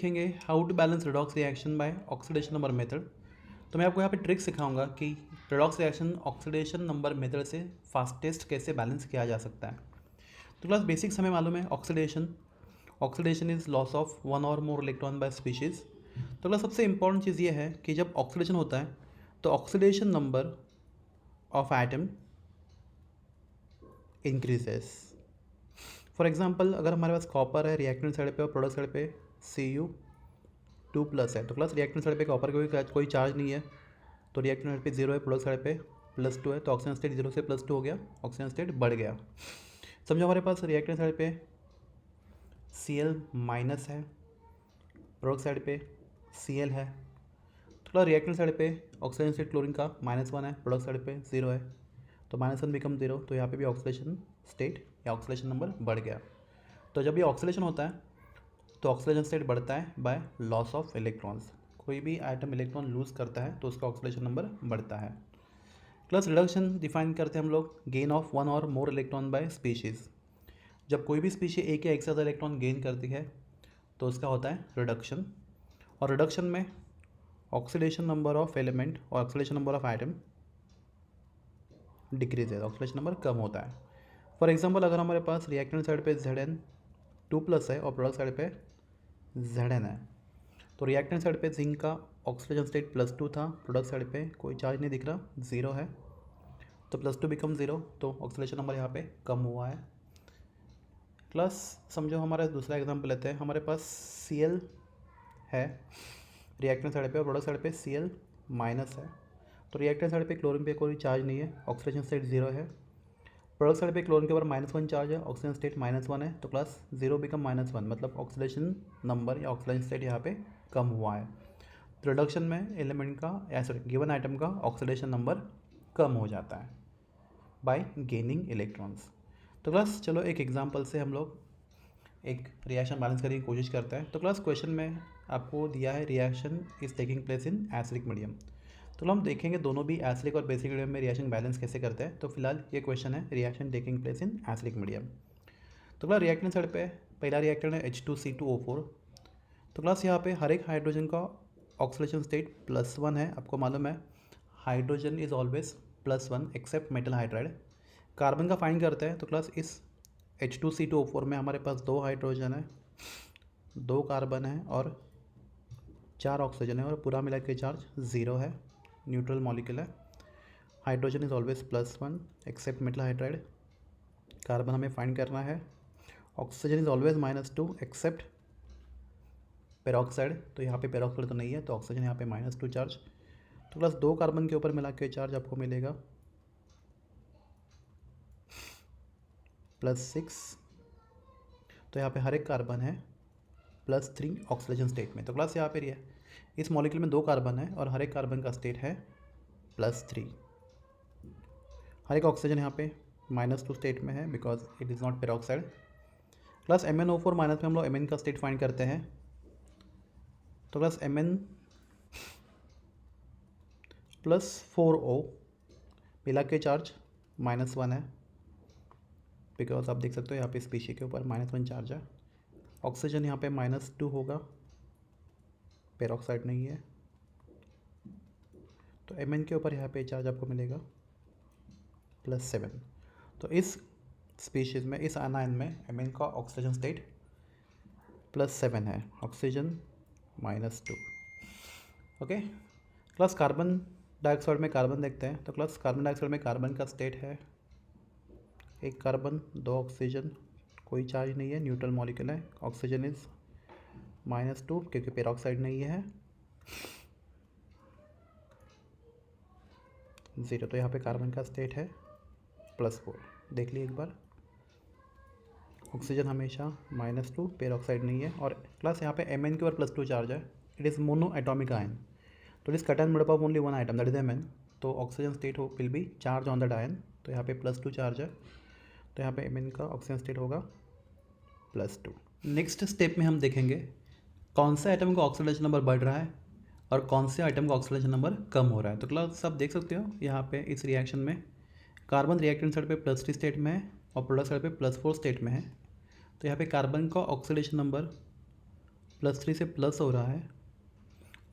सीखेंगे how to balance redox reaction by oxidation number method. तो मैं आपको यहाँ पे ट्रिक सिखाऊंगा कि redox reaction oxidation number method से फास्टेस्ट कैसे बैलेंस किया जा सकता है। तो क्लास बेसिक्स हमें मालूम है oxidation is loss of one और मोर इलेक्ट्रॉन बाय स्पीशीज़। तो क्लास सबसे इंपॉर्टेंट चीज़ ये है कि जब ऑक्सीडेशन होता है तो oxidation number of atom increases. For example अगर हमारे पास कॉपर है रिएक्टेंट साइड पे और प्रोडक्ट साइड पे Cu2+ है, तो प्लस रिएक्टेंट साइड पे कॉपर का कोई चार्ज नहीं है तो रिएक्टेंट साइड पे 0 है, प्रोडक्ट साइड पे +2 है, तो ऑक्सीजन स्टेट 0 से +2 हो गया, ऑक्सीजन स्टेट बढ़ गया। समझो हमारे पास रिएक्टेंट साइड पे Cl- है, प्रोडक्ट साइड पे Cl है, तो रिएक्टेंट साइड पे ऑक्सीजन स्टेट क्लोरीन का -1 है, प्रोडक्ट साइड पे 0 है, तो -1 बिकम 0, तो यहाँ पे भी ऑक्सीडेशन स्टेट या ऑक्सीडेशन नंबर बढ़ गया। तो जब ये ऑक्सीडेशन होता है तो ऑक्सीडेशन स्टेट बढ़ता है बाय लॉस ऑफ इलेक्ट्रॉन्स। कोई भी आइटम इलेक्ट्रॉन लूज़ करता है तो उसका ऑक्सीडेशन नंबर बढ़ता है। प्लस रिडक्शन डिफाइन करते हैं हम लोग गेन ऑफ वन और मोर इलेक्ट्रॉन बाय स्पीशीज़। जब कोई भी स्पीशी एक या एक से ज़्यादा इलेक्ट्रॉन गेन करती है तो उसका होता है रिडक्शन। और रिडक्शन में ऑक्सीडेशन नंबर ऑफ एलिमेंट और oxidation number of item decrease है, ऑक्सीडेशन नंबर कम होता है। फॉर एग्जांपल अगर हमारे पास रिएक्टेंट साइड पे Zn2+ है और प्रोडक्ट साइड पे Zn है, तो रिएक्टेंट साइड पे जिंक का ऑक्सीडेशन स्टेट +2 था, प्रोडक्ट साइड पे कोई चार्ज नहीं दिख रहा, 0 है, तो +2 बिकम 0, तो ऑक्सीडेशन नंबर यहाँ पे कम हुआ है। प्लस समझो हमारा दूसरा एग्जांपल लेते हैं, हमारे पास Cl है रिएक्टेंट साइड पे और प्रोडक्ट साइड पे Cl- है, तो रिएक्टेंट साइड पे क्लोरीन पे कोई चार्ज नहीं है, ऑक्सीडेशन स्टेट 0 है, प्रोडक्ट साइड पे क्लोरीन के ऊपर -1 चार्ज है, ऑक्सीजन स्टेट -1 है, तो प्लस 0 बिकम -1, मतलब ऑक्सीडेशन नंबर या ऑक्सीजन स्टेट यहाँ पे कम हुआ है। तो रिडक्शन में एलिमेंट का या सॉरी गिवन आइटम का ऑक्सीडेशन नंबर कम हो जाता है बाय गेनिंग इलेक्ट्रॉन्स। तो क्लास चलो एक एग्जांपल से हम लोग एक रिएक्शन बैलेंस करने की कोशिश करते हैं। तो क्लास क्वेश्चन में आपको दिया है reaction is taking place in acidic medium. तो हम देखेंगे दोनों भी एसिडिक और बेसिक मीडियम में रिएक्शन बैलेंस कैसे करते हैं। तो फिलहाल ये क्वेश्चन है reaction taking place in acidic medium. तो क्लास रिएक्टेंट साइड पे पहला रिएक्टेंट है H2C2O4। तो क्लास यहाँ पे हर एक हाइड्रोजन का ऑक्सीडेशन स्टेट +1 है। आपको मालूम है hydrogen is always +1 except metal hydride. Carbon का फाइंड करते हैं, तो क्लास इस H2C2O4 में हमारे पास 2 हाइड्रोजन है, 2 कार्बन है और 4 ऑक्सीजन है और पूरा मिला के चार्ज 0 है, न्यूट्रल मॉलिक्यूल है। Hydrogen is always +1 except metal hydride. Carbon हमें फाइंड करना है, oxygen is always -2 except peroxide, तो यहाँ पे पेरोक्साइड तो नहीं है, तो ऑक्सीजन यहाँ पे -2 चार्ज। तो प्लस 2 कार्बन के ऊपर मिला के चार्ज आपको मिलेगा +6, तो यहाँ पे हर एक कार्बन है +3 ऑक्सीडेशन स्टेट में। तो क्लास यहाँ पे इस मॉलिक्यूल में 2 कार्बन है और हर एक कार्बन का स्टेट है +3। हर एक ऑक्सीजन यहाँ पे -2 स्टेट में है because it is not peroxide. Plus MnO4- में हम लोग Mn का स्टेट फाइंड करते हैं, तो प्लस Mn +4O मिला के चार्ज -1 है बिकॉज आप देख सकते हो यहाँ पे स्पीशी के ऊपर -1 चार्ज है। ऑक्सीजन यहाँ पे -2 होगा, पेरोक्साइड नहीं है, तो Mn के ऊपर यहाँ पे चार्ज आपको मिलेगा +7। तो इस स्पीशीज़ में इस आनायन में Mn का ऑक्सीजन स्टेट +7 है, oxygen -2। Okay, plus carbon dioxide में कार्बन देखते हैं, तो प्लस कार्बन डाइऑक्साइड में कार्बन का स्टेट है एक कार्बन 2 ऑक्सीजन, कोई चार्ज नहीं है, न्यूट्रल मॉलिक्यूल है, ऑक्सीजन इज -2 क्योंकि पेरोक्साइड नहीं है, 0, तो यहाँ पे कार्बन का स्टेट है +4। देख लीजिए एक बार, ऑक्सीजन हमेशा -2, पेरोक्साइड नहीं है, और प्लस यहाँ पे Mn के ऊपर +2 चार्ज है, it is mono atomic ion, तो it is cut and made up of only one item that is Mn, तो oxygen state will be charge on that ion, तो यहाँ पे +2 चार्ज है, तो यहाँ पे Mn का ऑक्सीजन स्टेट होगा +2। नेक्स्ट स्टेप में हम देखेंगे कौन से आइटम का ऑक्सीडेशन नंबर बढ़ रहा है और कौन से आइटम का ऑक्सीडेशन नंबर कम हो रहा है। तो क्लास आप देख सकते हो यहाँ पे इस रिएक्शन में कार्बन रिएक्टेंट साइड पे +3 स्टेट में है और प्रोडक्ट साइड पे +4 स्टेट में है, तो यहाँ पे कार्बन का ऑक्सीडेशन नंबर +3 से प्लस हो रहा है,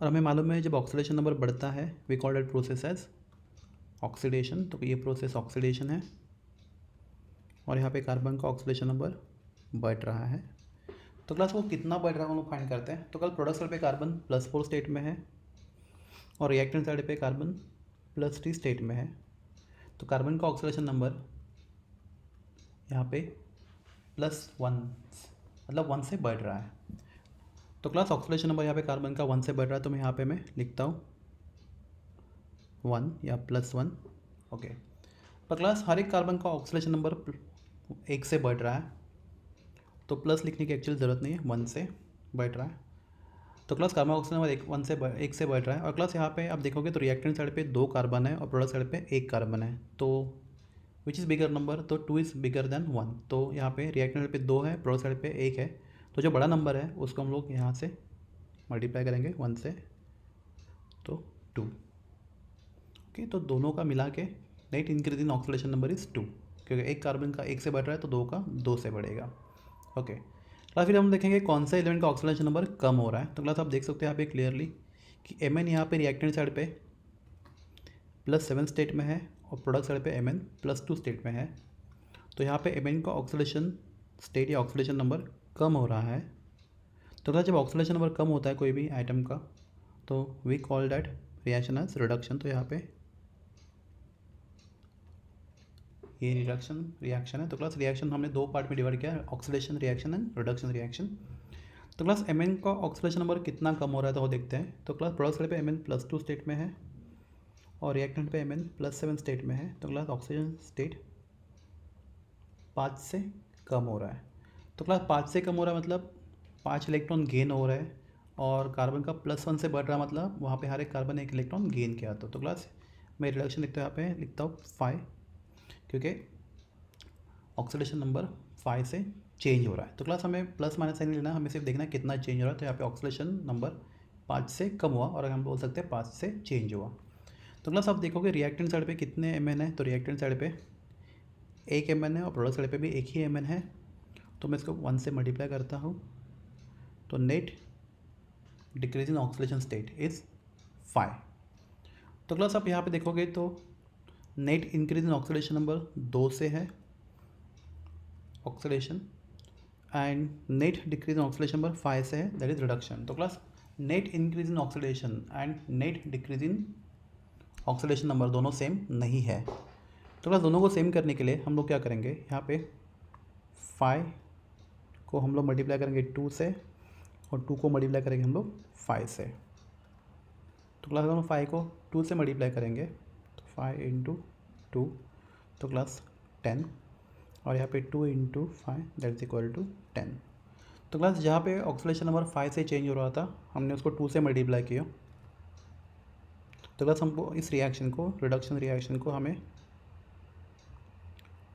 और हमें मालूम है जब ऑक्सीडेशन नंबर बढ़ता है we call that process as oxidation. तो ये प्रोसेस ऑक्सीडेशन है, और यहाँ पे कार्बन का ऑक्सीडेशन नंबर बढ़ रहा है। तो क्लास वो कितना बढ़ रहा है हम लोग फाइंड करते हैं। तो कल प्रोडक्ट साइड पे कार्बन +4 स्टेट में है, और रिएक्टेंट साइड पे कार्बन +3 स्टेट में है। तो कार्बन का ऑक्सीडेशन नंबर यहाँ पे +1 मतलब 1 से बढ़ रहा है। तो क्लास ऑक्सीडेशन नंबर यहाँ पे कार्बन का 1 से बढ़ रहा है, तो मैं यहाँ पे मैं लिखता हूँ 1 या +1। ओके, पर क्लास हर एक कार्बन का ऑक्सीडेशन नंबर 1 से बढ़ रहा है, तो प्लस लिखने की एक्चुअल ज़रूरत नहीं है, 1 से बढ़ रहा है। तो क्लास कार्बन ऑक्सीजन नंबर 1 से बढ़ रहा है, और क्लास यहाँ पे आप देखोगे तो रिएक्टेंट साइड पे 2 कार्बन है और प्रोडक्ट साइड पे 1 कार्बन है। तो विच इज़ बिगर नंबर, तो 2 इज़ बिगर देन 1। तो यहाँ पे रिएक्टेंट साइड पे 2 है, प्रोडक्ट साइड पे 1 है। तो जो बड़ा नंबर है उसको हम लोग यहाँ से मल्टीप्लाई करेंगे 1 से, तो 2। ओके, तो दोनों का मिला के net increase in oxidation number is 2, क्योंकि एक कार्बन का 1 से बढ़ रहा है तो 2 का 2 से बढ़ेगा। ओके, क्लास फिर हम देखेंगे कौन सा एलिमेंट का ऑक्सीडेशन नंबर कम हो रहा है। तो क्लास आप देख सकते हैं यहाँ पे क्लियरली कि Mn यहाँ पे रिएक्टेंट साइड पे +7 स्टेट में है, और प्रोडक्ट साइड पे Mn +2 स्टेट में है। तो यहाँ पे Mn का ऑक्सीडेशन स्टेट या ऑक्सीडेशन नंबर कम हो रहा है। तो क्लास जब ऑक्सीडेशन नंबर कम होता है कोई भी आइटम का, तो we call that reaction as reduction. तो यहाँ पे ये रिएक्शन है। तो क्लास रिएक्शन हमने 2 पार्ट में डिवाइड किया है, oxidation reaction and reduction reaction. तो क्लास Mn का ऑक्सीडेशन नंबर कितना कम हो रहा है तो वो देखते हैं। तो क्लास प्रोडक्ट साइड पे Mn +2 स्टेट में है, और रिएक्टेंट पे Mn +7 स्टेट में है। तो क्लास ऑक्सीजन स्टेट 5 से कम हो रहा है। तो क्लास 5 से कम हो रहा है मतलब 5 इलेक्ट्रॉन गेन हो रहा है, और कार्बन का +1 से बढ़ रहा है मतलब वहाँ पे हर एक कार्बन 1 इलेक्ट्रॉन गेन किया। तो क्लास मैं रिडक्शन लिखता हूँ, यहाँ पे लिखता हूँ 5, क्योंकि ऑक्सीडेशन नंबर 5 से चेंज हो रहा है। तो क्लास हमें प्लस माइनस साइन लेना, हमें सिर्फ देखना है कितना चेंज हो रहा है। तो यहाँ पे ऑक्सीडेशन नंबर 5 से कम हुआ, और हम बोल सकते हैं 5 से चेंज हुआ। तो क्लास आप देखोगे रिएक्टेंट साइड पे कितने Mn है। तो रिएक्टेंट साइड पे 1 Mn है, और प्रोडक्ट साइड पे भी 1 ही Mn है। तो मैं इसको 1 से मल्टीप्लाई करता हूँ, तो net decrease in oxidation state is 5। तो क्लास आप यहाँ पे देखोगे तो net increase in oxidation number 2 से है oxidation, and net decrease in oxidation number 5 से है, दैट इज रिडक्शन। तो class net increase in oxidation and net decrease in oxidation number दोनों सेम नहीं है। तो क्लास दोनों को सेम करने के लिए हम लोग क्या करेंगे, यहाँ पे 5 को हम लोग मल्टीप्लाई करेंगे 2 से, और 2 को मल्टीप्लाई करेंगे हम लोग 5 से। तो क्लास हम 5 को 2 से मल्टीप्लाई करेंगे, तो 5 × 2, तो क्लास 10, और यहाँ पे 2 × 5 दैट इज इक्वल टू 10। तो क्लास जहाँ पे ऑक्सीडेशन नंबर 5 से चेंज हो रहा था हमने उसको 2 से मल्टीप्लाई किया। तो क्लास हमको इस रिएक्शन को, रिडक्शन रिएक्शन को हमें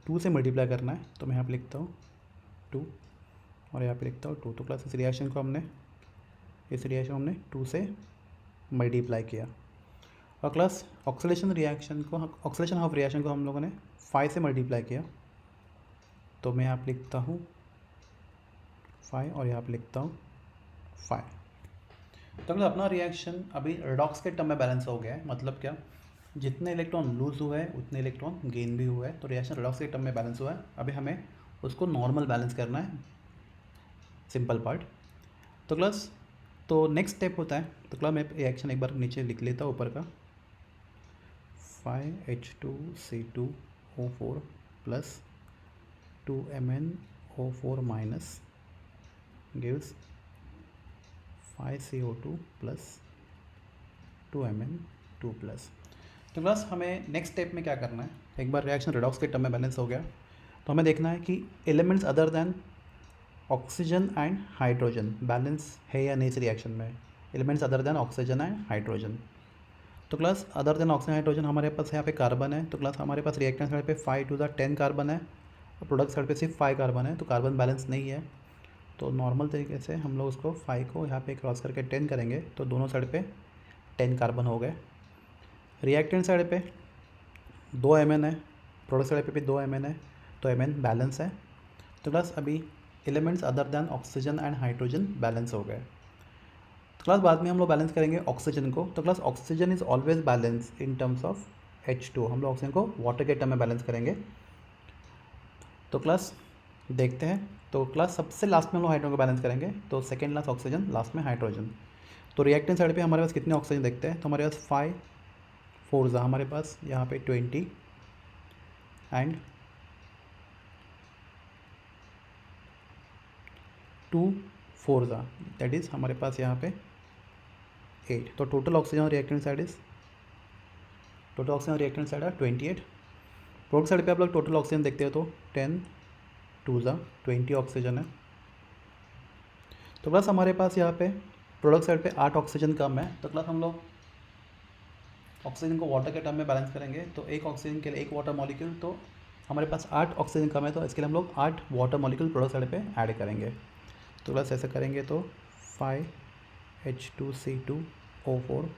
2 से मल्टीप्लाई करना है। तो मैं यहाँ पे लिखता हूँ 2, और यहाँ पे लिखता हूँ 2। तो क्लास इस रिएक्शन को हमने 2 से मल्टीप्लाई किया, और क्लास ऑक्सीडेशन हाफ रिएक्शन को हम लोगों ने 5 से मल्टीप्लाई किया। तो मैं यहाँ पे लिखता हूँ 5, और यहाँ पे लिखता हूँ 5। तो मतलब अपना रिएक्शन अभी रिडॉक्स के टर्म में बैलेंस हो गया है। मतलब क्या, जितने इलेक्ट्रॉन लूज हुए हैं उतने इलेक्ट्रॉन गेन भी हुए हैं। तो रिएक्शन रिडॉक्स के टर्म में बैलेंस हुआ है। अभी हमें उसको नॉर्मल बैलेंस करना है, सिंपल पार्ट। तो क्लास तो नेक्स्ट स्टेप होता है। तो क्लास मैं रिएक्शन एक बार नीचे लिख लेता हूँ ऊपर का, 5H2C2O4 + 2MnO4 minus gives 5CO2 + 2Mn2 +। तो क्लास हमें नेक्स्ट स्टेप में क्या करना है, एक बार रिएक्शन रिडॉक्स के टर्म में बैलेंस हो गया तो हमें देखना है कि elements other than oxygen and hydrogen balance है या नहीं इस रिएक्शन में। Elements other than oxygen and hydrogen. तो class other than oxygen hydrogen हमारे पास यहाँ पे कार्बन है। तो क्लास हमारे पास रिएक्टेंट साइड पे 5 × 10 कार्बन है, और प्रोडक्ट साइड पे सिर्फ 5 कार्बन है। तो कार्बन बैलेंस नहीं है। तो नॉर्मल तरीके से हम लोग उसको 5 को यहाँ पे क्रॉस करके 10 करेंगे, तो दोनों साइड पे 10 कार्बन हो गए। रिएक्टेंट साइड पे 2 Mn है, प्रोडक्ट साइड पे भी 2 Mn है, तो Mn बैलेंस है। तो क्लास अभी elements other than oxygen and hydrogen balance हो गए। क्लास बाद में हम लोग बैलेंस करेंगे ऑक्सीजन को। तो class oxygen is always balance in terms of H2। हम लोग ऑक्सीजन को वाटर के टर्म में बैलेंस करेंगे। तो क्लास देखते हैं। तो क्लास सबसे लास्ट में हम लोग हाइड्रोजन को बैलेंस करेंगे। तो सेकेंड लास्ट ऑक्सीजन, लास्ट में हाइड्रोजन। तो रिएक्टेंट साइड पे हमारे पास कितने ऑक्सीजन देखते हैं। तो हमारे पास 5 4 हमारे पास यहाँ पे 20 एंड 2 4 दैट इज़ हमारे पास यहाँ पे 8। तो टोटल ऑक्सीजन रिएक्टेंट साइड है 28। प्रोडक्ट साइड पे आप लोग टोटल ऑक्सीजन देखते हो तो 10 2 20 ऑक्सीजन है। तो प्लस हमारे पास यहाँ पे प्रोडक्ट साइड पे 8 ऑक्सीजन कम है। तो प्लस हम लोग ऑक्सीजन को वाटर के टर्म में बैलेंस करेंगे। तो एक ऑक्सीजन के लिए एक वाटर मॉलिक्यूल, तो हमारे पास 8 ऑक्सीजन कम है, तो इसके लिए हम लोग 8 वाटर मॉलिक्यूल प्रोडक्ट साइड पे ऐड करेंगे। तो प्लस ऐसे करेंगे तो 5H2C2O4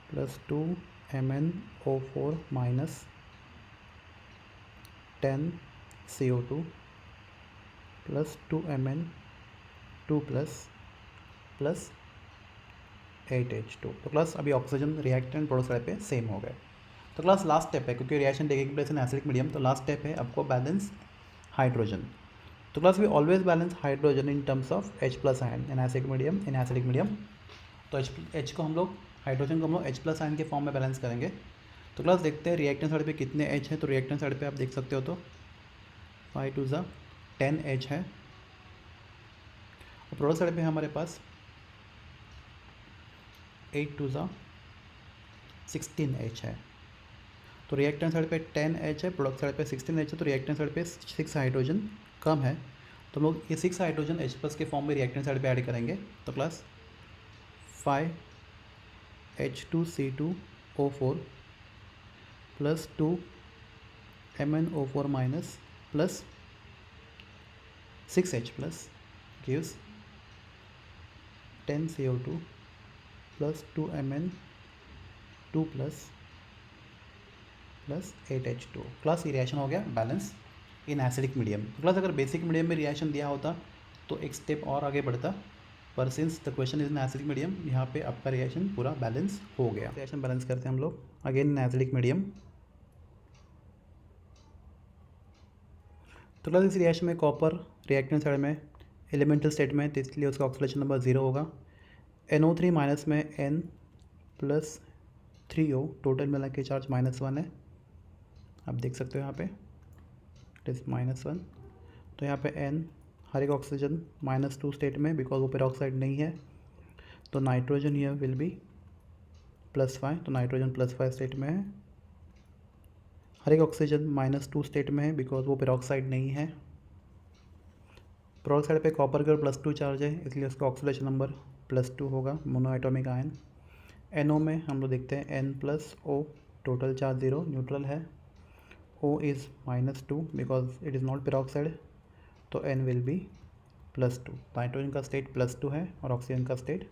plus 2MnO4 minus 10CO2 plus 2Mn2 plus 8H2। तो क्लास अभी ऑक्सीजन रिएक्टेंट प्रोडक्ट साइड पे सेम हो गए। तो क्लास लास्ट स्टेप है, क्योंकि reaction taking place in acidic medium, तो लास्ट स्टेप है आपको बैलेंस हाइड्रोजन। तो class we always balance hydrogen in terms of H+ ion in acidic medium. तो H को हम लोग, हाइड्रोजन को हम लोग H+ आयन के फॉर्म में बैलेंस करेंगे। तो क्लास देखते हैं रिएक्टेंट साइड पे कितने H है। तो रिएक्टेंट साइड पे आप देख सकते हो तो 5 2 10H है। और प्रोडक्ट साइड पे हमारे पास 8 2 16H है। तो रिएक्टेंट साइड पे 10H है, प्रोडक्ट साइड पे 16H है। तो रिएक्टेंट साइड पे 6 हाइड्रोजन कम है, तो हम लोग ये 6 हाइड्रोजन H+ के फॉर्म में रिएक्टेंट साइड पे ऐड करेंगे। तो plus 5H2C2O4 plus 2MnO4 minus plus 6H plus gives 10CO2 plus 2Mn2 plus 8H2। Class ये रिएक्शन हो गया बैलेंस इन एसिडिक मीडियम। क्लास अगर बेसिक मीडियम में रिएक्शन दिया होता तो एक स्टेप और आगे बढ़ता, पर since the question is in acidic medium, यहाँ पे आपका रिएक्शन पूरा बैलेंस हो गया। रिएक्शन बैलेंस करते हैं हम लोग अगेन इन एसिडिक मीडियम। तो क्लास इस रिएक्शन में कॉपर रिएक्टेंट साइड में एलिमेंटल स्टेट में, तो इसलिए उसका ऑक्सीडेशन नंबर 0 होगा। NO3 माइनस में N प्लस 3O, टोटल मिला के चार्ज -1 है। आप देख सकते हो यहाँ पे इट इज़ -1। तो यहाँ पे N हर एक ऑक्सीजन -2 स्टेट में, बिकॉज वो पेरोक्साइड नहीं है। तो नाइट्रोजन हियर विल बी +5, तो नाइट्रोजन +5 स्टेट में है। हर एक ऑक्सीजन -2 स्टेट में है, बिकॉज वो पेरोक्साइड नहीं है। प्रोडक्ट साइड पे कॉपर का +2 चार्ज है, इसलिए उसका ऑक्सीडेशन नंबर +2 होगा, मोनोएटॉमिक आयन। NO में हम लोग देखते हैं N plus O, total charge 0, neutral है। O is -2 because it is not peroxide, तो N विल बी +2। नाइट्रोजन का स्टेट +2 है और ऑक्सीजन का स्टेट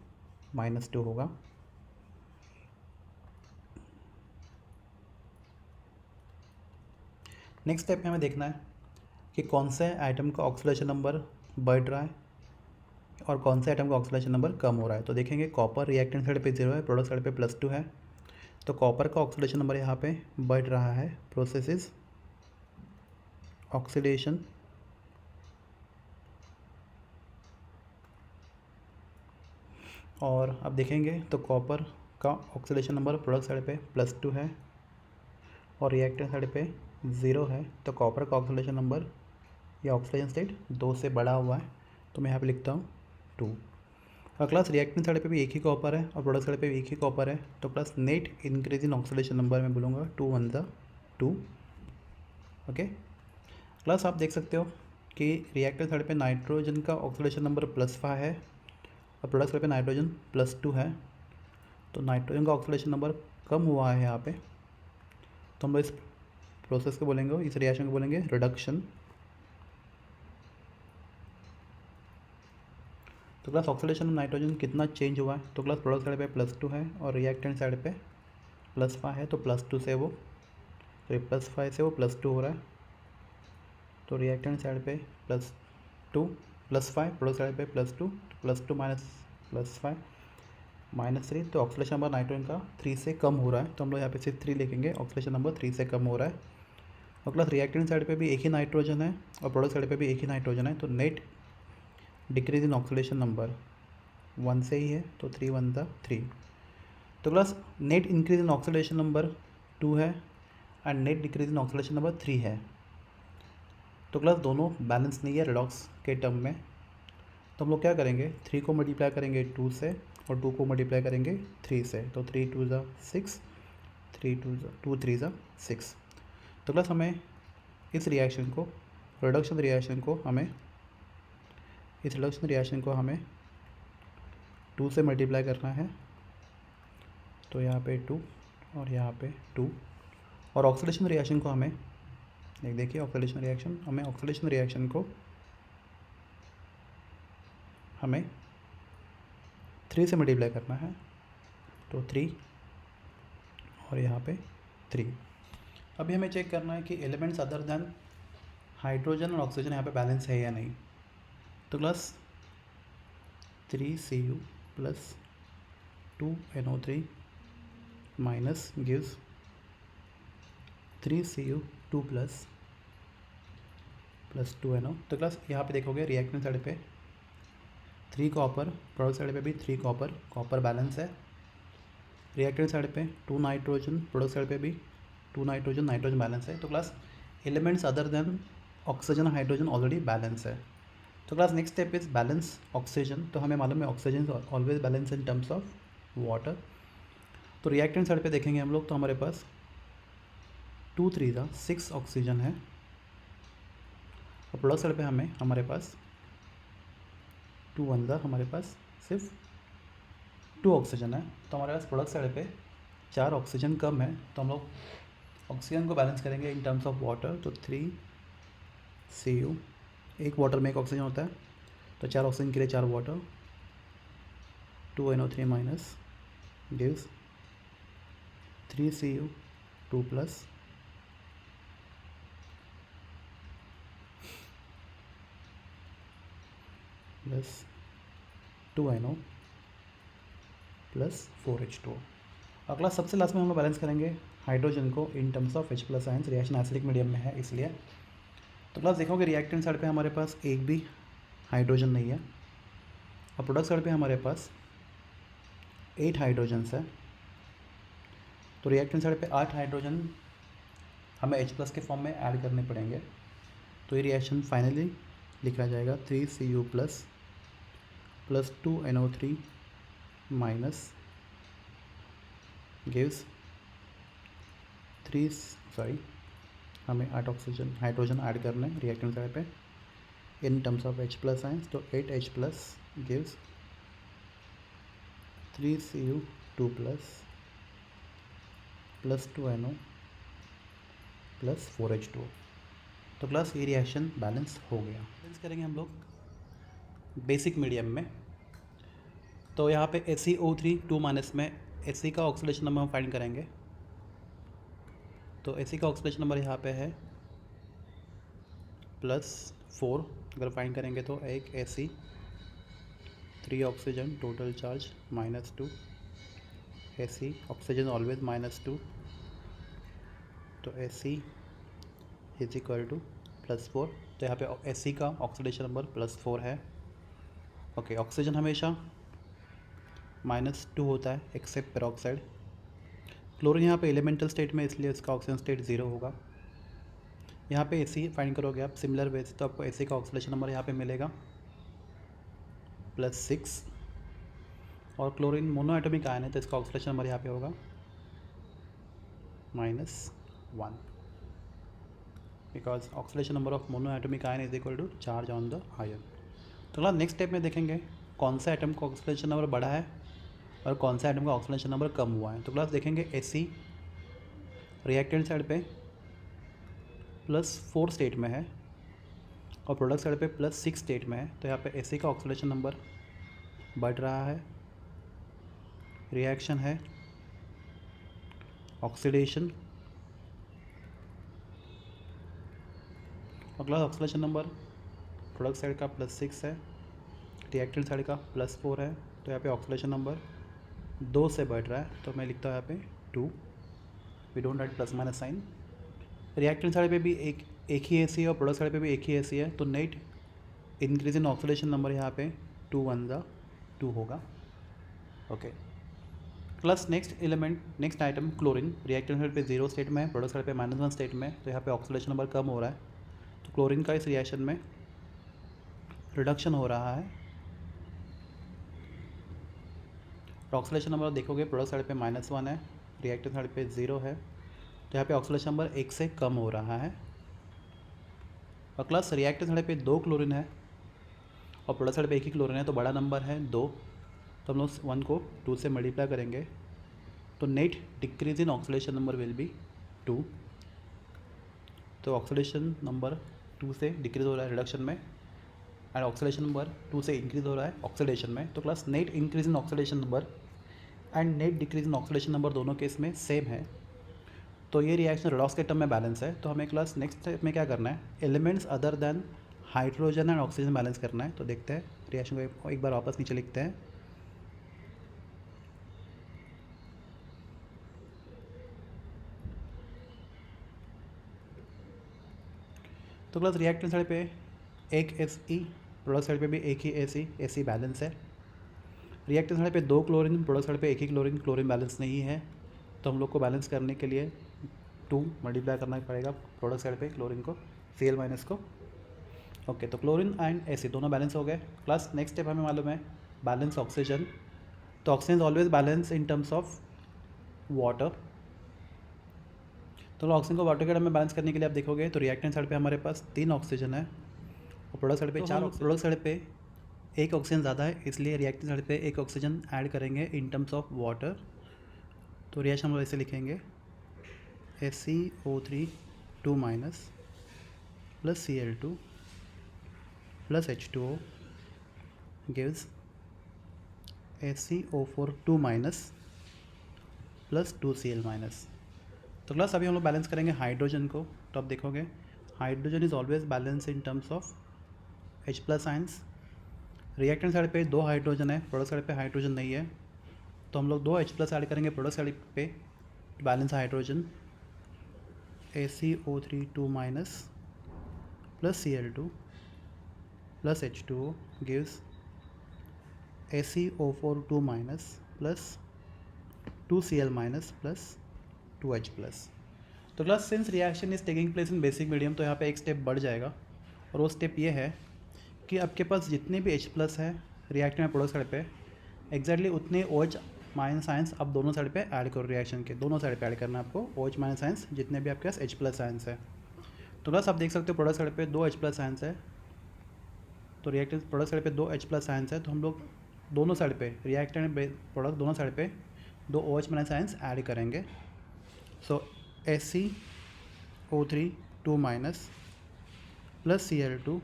-2 होगा। नेक्स्ट स्टेप में हमें देखना है कि कौन से आइटम का ऑक्सीडेशन नंबर बढ़ रहा है और कौन से आइटम का ऑक्सीडेशन नंबर कम हो रहा है। तो देखेंगे कॉपर रिएक्टेंट साइड पे 0 है, प्रोडक्ट साइड पे +2 है। तो कॉपर का ऑक्सीडेशन नंबर यहाँ पे बढ़ रहा है। प्रोसेस इज ऑक्सीडेशन और अब देखेंगे तो कॉपर का ऑक्सीडेशन नंबर प्रोडक्ट साइड पे +2 है और रिएक्टेंट साइड पे 0 है। तो कॉपर का ऑक्सीडेशन नंबर या ऑक्सीडेशन स्टेट 2 से बड़ा हुआ है, तो मैं यहाँ पे लिखता हूँ 2। और क्लास रिएक्टेंट साइड पे भी एक ही कॉपर है और प्रोडक्ट साइड पे भी एक ही कॉपर है। तो plus net increase in oxidation number मैं बोलूँगा 2 1 2। ओके क्लास आप देख सकते हो कि रिएक्टेंट साइड पे नाइट्रोजन का ऑक्सीडेशन नंबर +5 है और प्रोडक्ट साइड पे नाइट्रोजन +2 है। तो नाइट्रोजन का ऑक्सीडेशन नंबर कम हुआ है यहाँ पे, तो हम लोग इस प्रोसेस को बोलेंगे, इस रिएक्शन को बोलेंगे रिडक्शन। तो क्लास ऑक्सीडेशन ऑफ नाइट्रोजन कितना चेंज हुआ है। तो क्लास प्रोडक्ट साइड पे +2 है और रिएक्टेंट साइड पे +5 है, तो +2 से वो, तो +5 से वो +2 हो रहा है। तो रिएक्टेंट साइड पे +2 +5, प्रोडक्ट साइड पे +2, +2 माइनस +5, -3, तो ऑक्सीडेशन नंबर नाइट्रोजन का 3 से कम हो रहा है, तो हम लोग यहाँ पे सिर्फ 3 लिखेंगे, ऑक्सीडेशन नंबर 3 से कम हो रहा है। और प्लस रिएक्टेंट साइड पे भी एक ही नाइट्रोजन है और प्रोडक्ट साइड पे भी एक ही नाइट्रोजन है, तो net decrease in oxidation number 1 से ही है, तो 3 1 ज़ा 3। तो plus net increase in oxidation number 2 है and net decrease in oxidation number 3 है। तो प्लस दोनों बैलेंस नहीं है रेडॉक्स के टर्म में, तो हम लोग क्या करेंगे, 3 को मल्टीप्लाई करेंगे 2 से और 2 को मल्टीप्लाई करेंगे 3 से, तो 3 2 ज़ा 6, 2 3 ज़ा 6। तो प्लस हमें इस रिएक्शन को रिडक्शन रिएक्शन को हमें 2 से मल्टीप्लाई करना है, तो यहाँ पे 2 और यहाँ पे 2। और ऑक्सीडेशन रिएक्शन को हमें देखिए ऑक्सीडेशन रिएक्शन को हमें 3 से मल्टीप्लाई करना है, तो 3 और यहाँ पे 3। अभी हमें चेक करना है कि एलिमेंट्स अदर देन हाइड्रोजन और ऑक्सीजन यहाँ पे बैलेंस है या नहीं। तो plus 3Cu plus 2NO3 minus gives 3Cu2 plus 2NO। तो प्लस यहाँ पे देखोगे रिएक्टेंट साइड पे 3 कॉपर, प्रोडक्ट साइड पे भी 3 कॉपर बैलेंस है। रिएक्टेंट साइड पे 2 नाइट्रोजन, प्रोडक्ट साइड पे भी 2 नाइट्रोजन बैलेंस है। तो class elements other than oxygen hydrogen already balance है। तो class next step is balance oxygen. तो हमें मालूम है oxygen always balance in terms of water. तो रिएक्टेंट साइड पे देखेंगे हम लोग, तो हमारे पास 2 3 ज़ा 6 ऑक्सीजन है और प्रोडक्ट साइड पे हमारे पास 2 1 ज़ा हमारे पास सिर्फ 2 ऑक्सीजन है। तो हमारे पास प्रोडक्ट साइड पे 4 ऑक्सीजन कम है, तो हम लोग ऑक्सीजन को बैलेंस करेंगे इन टर्म्स ऑफ वाटर। तो 3Cu, एक वाटर में एक ऑक्सीजन होता है, तो 4 ऑक्सीजन के लिए 4 water, 2NO3 minus gives 3Cu2 plus 2NO plus 4H2। अगला सबसे लास्ट में हम लोग बैलेंस करेंगे हाइड्रोजन को इन terms of H+ ions. Reaction acidic medium में है इसलिए। तो क्लास देखोगे रिएक्टेंट साइड पे हमारे पास एक भी हाइड्रोजन नहीं है और प्रोडक्ट साइड पे हमारे पास 8 हाइड्रोजन्स है। तो रिएक्टेंट साइड पे 8 हाइड्रोजन हमें H+ के फॉर्म में ऐड करने पड़ेंगे। तो ये रिएक्शन फाइनली लिखा जाएगा 3Cu plus 2NO3 minus gives हमें 8 हाइड्रोजन ऐड करना है रिएक्टेंट साइड पे इन टर्म्स ऑफ H+ आयंस। तो 8H+ gives 3Cu2 plus 2NO plus 4H2। तो प्लस ये रिएक्शन बैलेंस हो गया। बैलेंस करेंगे हम लोग बेसिक मीडियम में। तो यहाँ पे ACO3 2 माइनस में Ac का ऑक्सीडेशन नंबर हम फाइंड करेंगे। तो Ac का ऑक्सीडेशन नंबर यहाँ पे है +4। अगर फाइंड करेंगे तो एक Ac 3 oxygen total charge -2, Ac oxygen always -2, तो Ac इज इक्वल टू +4। तो यहाँ पे Ac का ऑक्सीडेशन नंबर +4 है। ओके, ऑक्सीजन हमेशा -2 होता है एक्सेप्ट पेरोक्साइड। क्लोरीन यहाँ पे एलिमेंटल स्टेट में, इसलिए इसका ऑक्सीजन स्टेट 0 होगा। यहाँ पे Ac फाइंड करोगे आप सिमिलर वे से, तो आपको Ac का ऑक्सीडेशन नंबर यहाँ पे मिलेगा +6। और क्लोरीन मोनोएटॉमिक आयन है, तो इसका ऑक्सीडेशन नंबर यहाँ पे होगा -1, because oxidation number of monoatomic ion is equal to charge on the ion. तो नेक्स्ट स्टेप में देखेंगे कौन सा एटम का ऑक्सीडेशन नंबर बढ़ा है और कौन सा एटम का ऑक्सीडेशन नंबर कम हुआ है। तो क्लास देखेंगे Ac रिएक्टेंट साइड पे +4 स्टेट में है और प्रोडक्ट साइड पे +6 स्टेट में है। तो यहाँ पे Ac का ऑक्सीडेशन नंबर बढ़ रहा है, रिएक्शन है ऑक्सीडेशन, और class oxidation number product side का +6 है, रिएक्टेंट साइड का +4 है। तो यहाँ पे ऑक्सीडेशन नंबर 2 से बढ़ रहा है तो मैं लिखता हूँ यहाँ पे 2, we don't write plus minus sign. Reactant side पे भी एक ही AC है और प्रोडक्ट साइड पे भी एक ही AC है, तो net increase in oxidation number यहाँ पे 2 1 जा 2 होगा। Okay, plus next element, next item chlorine. Reactant side पे 0 स्टेट में है, प्रोडक्ट साइड पे -1 स्टेट में, तो यहाँ पे ऑक्सीडेशन नंबर कम हो रहा है, तो क्लोरीन का इस रिएक्शन में रिडक्शन हो रहा है। ऑक्सीडेशन नंबर देखोगे प्रोडक्ट साइड पे -1 है, रिएक्टेंट साइड पे 0 है, तो यहाँ पे ऑक्सीडेशन नंबर 1 से कम हो रहा है। और प्लस रिएक्टेंट साइड पे 2 क्लोरीन है और प्रोडक्ट साइड पे 1 ही क्लोरीन है, तो बड़ा नंबर है 2, तो हम लोग 1 को 2 से मल्टीप्लाई करेंगे, तो net decrease in oxidation number will be 2। तो ऑक्सीडेशन नंबर 2 से डिक्रीज हो रहा है रिडक्शन में, एंड ऑक्सीडेशन नंबर 2 से इंक्रीज हो रहा है ऑक्सीडेशन में, तो plus net increase in oxidation number and net decrease in oxidation number दोनों केस में सेम है। तो ये रिएक्शन रेडॉक्स के टर्म में बैलेंस है। तो हमें क्लास नेक्स्ट स्टेप में क्या करना है, elements other then hydrogen and oxygen balance करना है। तो देखते हैं रिएक्शन को एक बार वापस नीचे लिखते हैं। तो क्लास रिएक्टेंट साइड पे एक SE, प्रोडक्ट साइड पे भी एक ही AC बैलेंस है। रिएक्टेंट साइड पे 2 क्लोरीन, प्रोडक्ट साइड पे एक ही क्लोरीन बैलेंस नहीं है, तो हम लोग को बैलेंस करने के लिए 2 मल्टीप्लाई करना पड़ेगा प्रोडक्ट साइड पे क्लोरीन को, Cl माइनस को। ओके, तो क्लोरीन एंड AC दोनों बैलेंस हो गए। प्लस नेक्स्ट स्टेप हमें मालूम है बैलेंस ऑक्सीजन। तो oxygen is always balance in terms of water. तो ऑक्सीजन को वाटर के टर्म में बैलेंस करने के लिए आप देखोगे तो रिएक्टेंट साइड पे हमारे पास 3 ऑक्सीजन है और प्रोडक्ट साइड पे 4। प्रोडक्ट साइड पे एक ऑक्सीजन ज़्यादा है, इसलिए रिएक्टेंट साइड पे एक ऑक्सीजन ऐड करेंगे इन टर्म्स ऑफ वाटर। तो रिएक्शन हम लोग ऐसे लिखेंगे SeO3 2 minus plus Cl2 plus H2O gives SeO4 2 minus plus 2Cl minus. तो क्लास अभी हम लोग बैलेंस करेंगे हाइड्रोजन को। तो आप देखोगे hydrogen is always balance in terms of H+ ions. Reactant side पे 2 हाइड्रोजन है, प्रोडक्ट साइड पे हाइड्रोजन नहीं है, तो हम लोग 2 H+ ऐड करेंगे प्रोडक्ट साइड पे balance hydrogen. SeO3 2 minus plus Cl2 plus H2O gives SeO4 2 minus plus 2Cl minus plus 2H+। तो class since reaction is taking place in basic medium, तो यहाँ पे एक स्टेप बढ़ जाएगा और वो स्टेप ये है कि आपके पास जितने भी H+ है रिएक्टेंट में प्रोडक्ट साइड पे एग्जैक्टली उतने OH माइनस आयंस आप दोनों साइड पे ऐड करो। रिएक्शन के दोनों साइड पे ऐड करना है आपको OH माइनस आयंस जितने भी आपके पास H+ आयंस है। तो बस आप देख सकते हो प्रोडक्ट साइड पे 2 H+ आयंस है, तो रिएक्टेंट प्रोडक्ट साइड पे 2 H+ आयंस है, तो हम लोग दोनों साइड पे रिएक्टेंट प्रोडक्ट दोनों साइड पे 2 OH माइनस आयंस ऐड करेंगे। सो SeO3 2 minus plus Cl2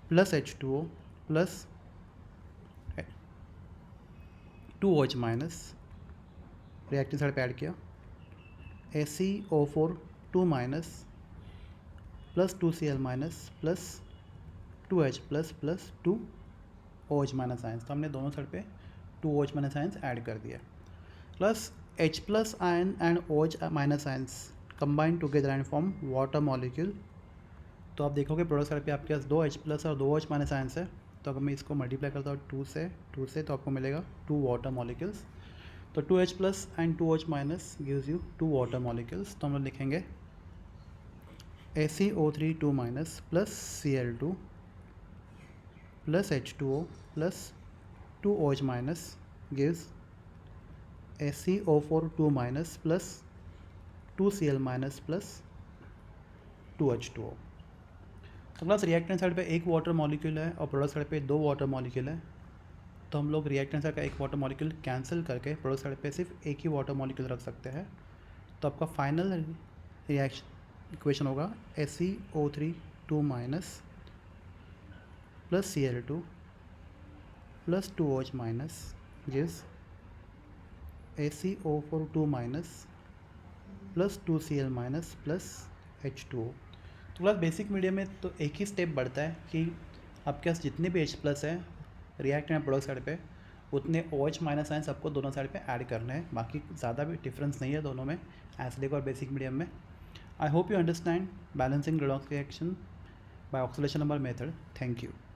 plus H2O plus 2OH minus reactive side पे ऐड किया। SeO4 2 minus plus 2Cl minus plus 2H plus plus 2OH minus ions, तो हमने दोनों side पे 2OH minus ions add कर दिया। Plus H+ ion and OH minus ions combine together and form water molecule. तो आप देखोगे प्रोडक्ट साइड पे आपके पास 2 H+ और 2 OH माइनस आयंस है, तो अगर मैं इसको मल्टीप्लाई करता हूँ 2 से तो आपको मिलेगा 2 वाटर मॉलिक्यूल्स। तो 2 H+ and 2 OH minus gives you 2 water molecules. तो हम लोग लिखेंगे SeO3 2 minus plus Cl2 plus H2O plus 2 OH minus gives SeO4 2 minus plus 2Cl minus plus 2H2O। तो प्लस रिएक्टेंट साइड पे एक वाटर मॉलिक्यूल है और प्रोडक्ट साइड पे 2 वाटर मॉलिक्यूल है, तो हम लोग रिएक्टेंट साइड का एक वाटर मॉलिक्यूल कैंसिल करके प्रोडक्ट साइड पे सिर्फ एक ही वाटर मॉलिक्यूल रख सकते हैं। तो आपका फाइनल रिएक्शन इक्वेशन होगा SeO3 2 minus plus Cl2 plus 2OH minus gives SeO4 2 minus plus 2Cl minus plus H2O। तो क्लास बेसिक मीडियम में तो एक ही स्टेप बढ़ता है कि आपके पास जितने भी H+ है रिएक्टेंट प्रोडक्ट साइड पे उतने OH माइनस आयन सबको दोनों साइड पे ऐड करने हैं, बाकी ज़्यादा भी डिफरेंस नहीं है दोनों में, एसिडिक और बेसिक मीडियम में. I hope you understand balancing redox reaction by oxidation number method. Thank you.